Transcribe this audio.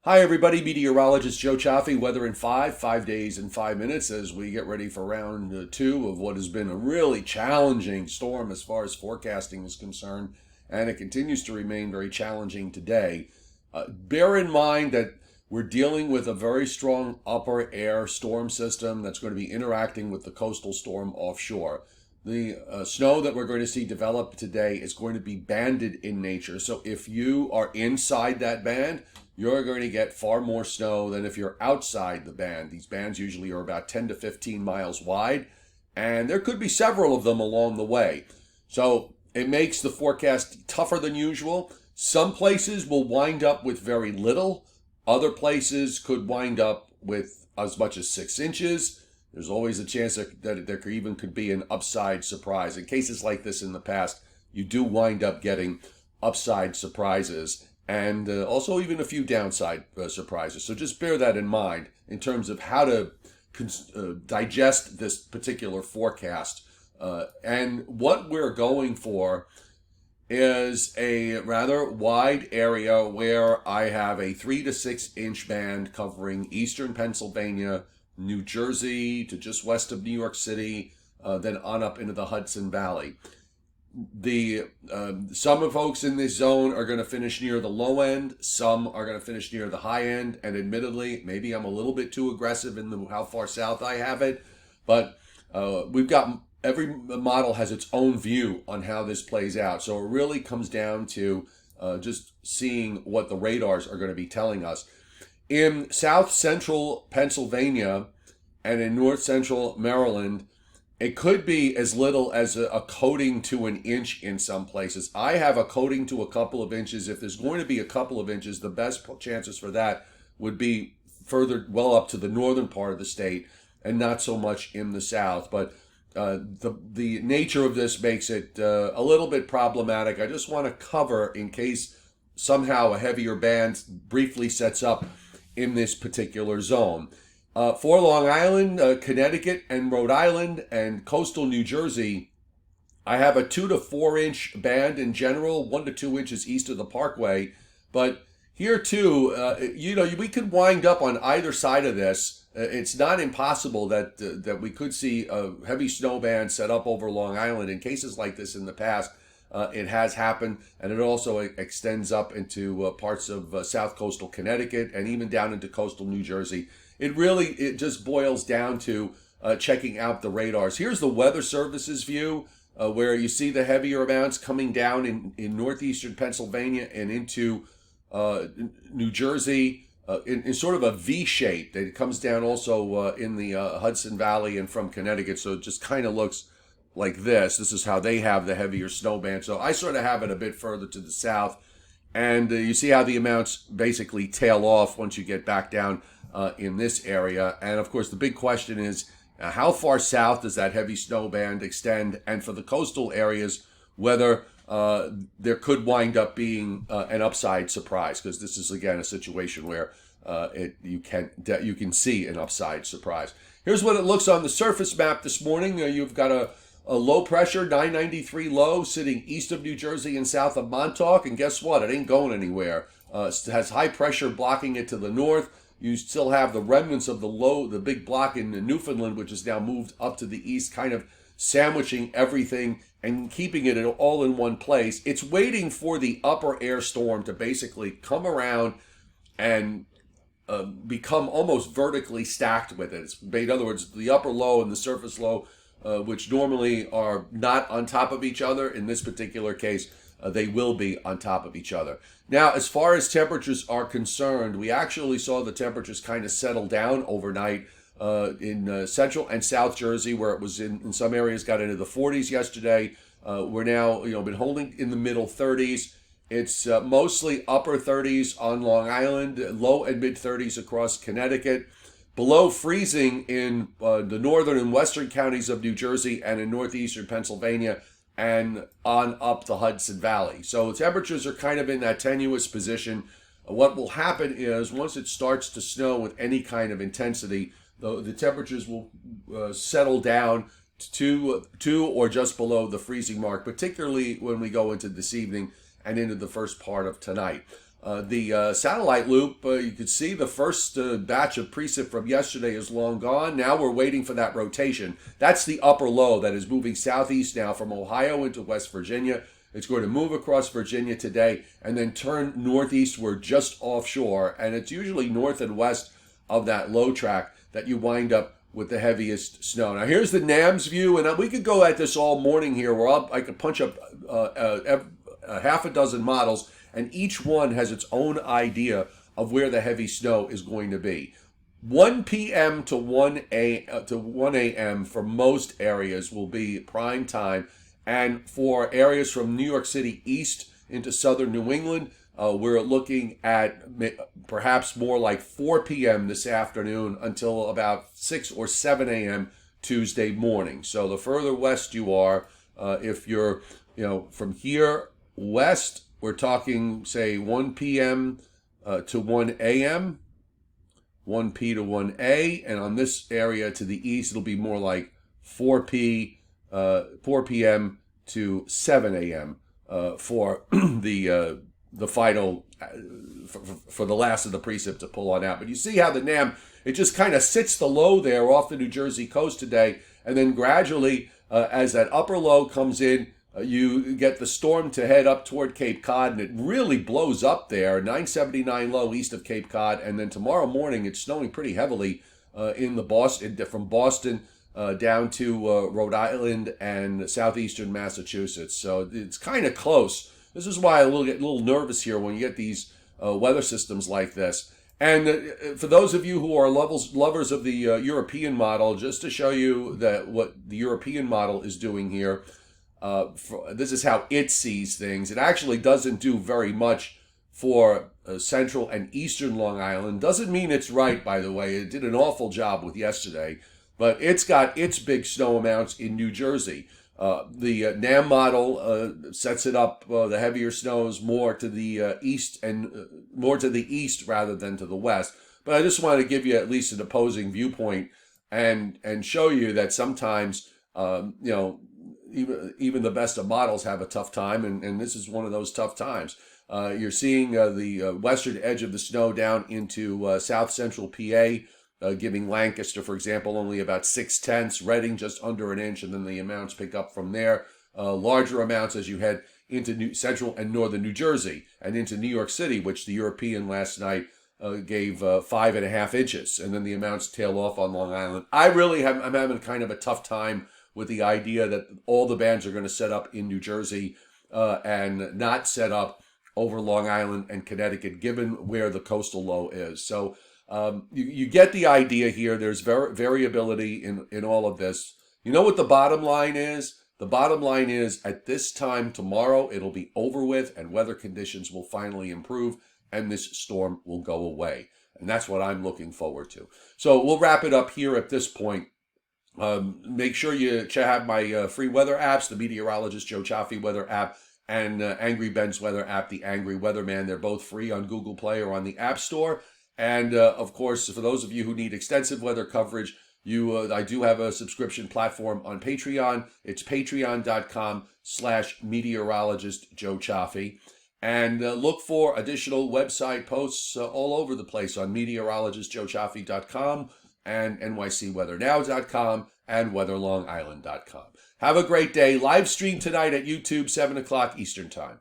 Hi, everybody. Meteorologist Joe Cioffi. Weather in 5 days in 5 minutes as we get ready for round two of what has been a really challenging storm as far as forecasting is concerned, and it continues to remain very challenging today. Bear in mind that we're dealing with a very strong upper air storm system that's going to be interacting with the coastal storm offshore. The snow that we're going to see develop today is going to be banded in nature. So if you are inside that band, you're going to get far more snow than if you're outside the band. These bands usually are about 10 to 15 miles wide, and there could be several of them along the way. So it makes the forecast tougher than usual. Some places will wind up with very little. Other places could wind up with as much as 6 inches. There's always a chance that there could be an upside surprise. In cases like this in the past, you do wind up getting upside surprises and also even a few downside surprises. So just bear that in mind in terms of how to digest this particular forecast. And what we're going for is a rather wide area where I have a 3 to 6 inch band covering eastern Pennsylvania, New Jersey to just west of New York City, then on up into the Hudson Valley. Some folks in this zone are going to finish near the low end. Some are going to finish near the high end. And admittedly, maybe I'm a little bit too aggressive in how far south I have it. But we've got every model has its own view on how this plays out. So it really comes down to just seeing what the radars are going to be telling us. In south central Pennsylvania and in north central Maryland, it could be as little as a coating to an inch in some places. I have a coating to a couple of inches. If there's going to be a couple of inches, the best chances for that would be further well up to the northern part of the state and not so much in the south. But the nature of this makes it a little bit problematic. I just want to cover in case somehow a heavier band briefly sets up in this particular zone. For Long Island, Connecticut, and Rhode Island, and coastal New Jersey, I have a 2 to 4 inch band in general, 1 to 2 inches east of the Parkway. But here too, we could wind up on either side of this. It's not impossible that we could see a heavy snow band set up over Long Island. In cases like this in the past, it has happened, and it also extends up into parts of south coastal Connecticut and even down into coastal New Jersey. It just boils down to checking out the radars. Here's the Weather Service's view, where you see the heavier amounts coming down in northeastern Pennsylvania and into New Jersey in sort of a V shape. It comes down also in the Hudson Valley and from Connecticut, so it just kind of looks like this. This is how they have the heavier snow band. So I sort of have it a bit further to the south, and you see how the amounts basically tail off once you get back down in this area. And of course, the big question is how far south does that heavy snow band extend? And for the coastal areas, whether there could wind up being an upside surprise, because this is again a situation where you can see an upside surprise. Here's what it looks on the surface map this morning. You've got a low pressure 993 low sitting east of New Jersey and south of Montauk, and guess what? It ain't going anywhere. It has high pressure blocking it to the north. You still have the remnants of the big block in Newfoundland, which is now moved up to the east, kind of sandwiching everything and keeping it all in one place. It's waiting for the upper air storm to basically come around and become almost vertically stacked with it. In other words, the upper low and the surface low, which normally are not on top of each other, in this particular case, they will be on top of each other. Now, as far as temperatures are concerned, we actually saw the temperatures kind of settle down overnight in central and south Jersey, where it was in some areas got into the 40s yesterday. We're now, been holding in the middle 30s. It's mostly upper 30s on Long Island, low and mid 30s across Connecticut. Below freezing in the northern and western counties of New Jersey and in northeastern Pennsylvania, and on up the Hudson Valley. So temperatures are kind of in that tenuous position. What will happen is once it starts to snow with any kind of intensity, the temperatures will settle down to or just below the freezing mark, particularly when we go into this evening and into the first part of tonight. The satellite loop, you could see the first batch of precip from yesterday is long gone. Now we're waiting for that rotation. That's the upper low that is moving southeast now from Ohio into West Virginia. It's going to move across Virginia today and then turn northeastward just offshore. And it's usually north and west of that low track that you wind up with the heaviest snow. Now here's the NAMS view, and we could go at this all morning here where I could punch up half a dozen models, and each one has its own idea of where the heavy snow is going to be. 1 p.m. to 1 a.m. for most areas will be prime time. And for areas from New York City east into southern New England, we're looking at perhaps more like 4 p.m. this afternoon until about 6 or 7 a.m. Tuesday morning. So the further west you are, if you're, from here west, we're talking, say, 1 p.m. To 1 a.m., 1 p to 1 a, and on this area to the east, it'll be more like 4 p.m. to 7 a.m. For the final, for the last of the precip to pull on out. But you see how the NAM, it just kind of sits the low there off the New Jersey coast today, and then gradually, as that upper low comes in, you get the storm to head up toward Cape Cod, and it really blows up there, 979 low east of Cape Cod, and then tomorrow morning it's snowing pretty heavily from Boston down to Rhode Island and southeastern Massachusetts. So it's kind of close. This is why I get a little nervous here when you get these weather systems like this. And for those of you who are lovers of the European model, just to show you that what the European model is doing here, this is how it sees things. It actually doesn't do very much for central and eastern Long Island. Doesn't mean it's right, by the way. It did an awful job with yesterday. But it's got its big snow amounts in New Jersey. The NAM model sets it up, the heavier snows more to the east and more to the east rather than to the west. But I just want to give you at least an opposing viewpoint and show you that sometimes, even the best of models have a tough time, and this is one of those tough times. You're seeing the western edge of the snow down into south central PA, giving Lancaster, for example, only about 0.6, Reading just under an inch, and then the amounts pick up from there. Larger amounts as you head into central and northern New Jersey and into New York City, which the European last night gave 5.5 inches, and then the amounts tail off on Long Island. I'm having kind of a tough time with the idea that all the bands are going to set up in New Jersey and not set up over Long Island and Connecticut, given where the coastal low is. So you get the idea here. There's variability in all of this. You know what the bottom line is? The bottom line is at this time tomorrow, it'll be over with and weather conditions will finally improve and this storm will go away. And that's what I'm looking forward to. So we'll wrap it up here at this point. Make sure you have my free weather apps, the Meteorologist Joe Cioffi weather app and Angry Ben's weather app, the Angry Weatherman. They're both free on Google Play or on the App Store. And of course, for those of you who need extensive weather coverage, I do have a subscription platform on Patreon. It's patreon.com/meteorologist Joe Cioffi. And look for additional website posts all over the place on meteorologistjoecioffi.com and nycweathernow.com and weatherlongisland.com. Have a great day. Live stream tonight at YouTube, 7 o'clock Eastern Time.